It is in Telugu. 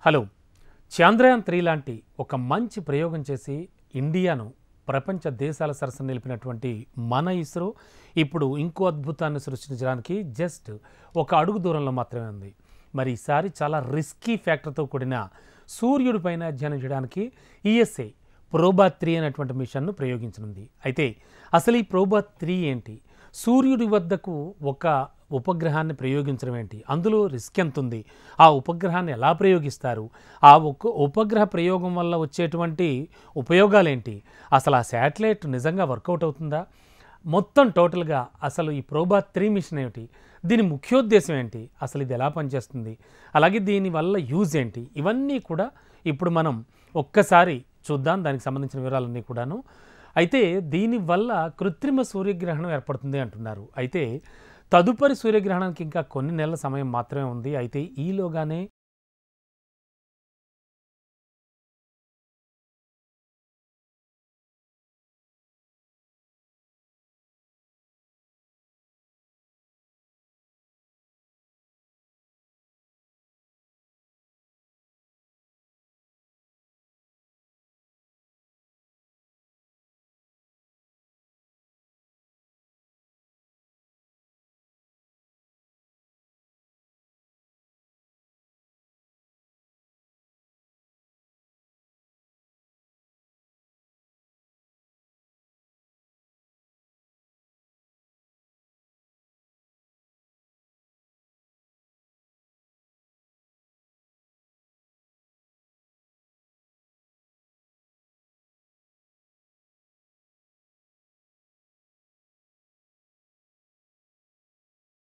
హలో. చంద్రయాన్-3 లాంటి ఒక మంచి ప్రయోగం చేసి ఇండియాను ప్రపంచ దేశాల సరసన నిలిపినటువంటి మన ఇస్రో ఇప్పుడు ఇంకో అద్భుతాన్ని సృష్టించడానికి జస్ట్ ఒక అడుగు దూరంలో మాత్రమే ఉంది. మరి ఈసారి చాలా రిస్కీ ఫ్యాక్టర్తో కూడిన సూర్యుడిపైన అధ్యయనం చేయడానికి ఈఎస్ఏ ప్రోబా-3 అనేటువంటి మిషన్ను ప్రయోగించనుంది. అయితే అసలు ఈ ప్రోబా-3 ఏంటి? సూర్యుడి వద్దకు ఒక ఉపగ్రహాన్ని ప్రయోగించడం ఏంటి? అందులో రిస్క్ ఎంత ఉంది? ఆ ఉపగ్రహాన్ని ఎలా ప్రయోగిస్తారు? ఆ ఉపగ్రహ ప్రయోగం వల్ల వచ్చేటువంటి ఉపయోగాలేంటి? అసలు ఆ శాటిలైట్ నిజంగా వర్కౌట్ అవుతుందా? మొత్తం టోటల్గా అసలు ఈ ప్రోబా-3 మిషన్ ఏమిటి? దీని ముఖ్యోద్దేశం ఏంటి? అసలు ఇది ఎలా పనిచేస్తుంది? అలాగే దీనివల్ల యూజ్ ఏంటి? ఇవన్నీ కూడా ఇప్పుడు మనం ఒక్కసారి చూద్దాం, దానికి సంబంధించిన వివరాలన్నీ కూడాను. అయితే దీనివల్ల కృత్రిమ సూర్యగ్రహణం ఏర్పడుతుంది అంటున్నారు. అయితే తదుపరి సూర్యగ్రహణానికి ఇంకా కొన్ని నెలల సమయం మాత్రమే ఉంది. అయితే ఈలోగానే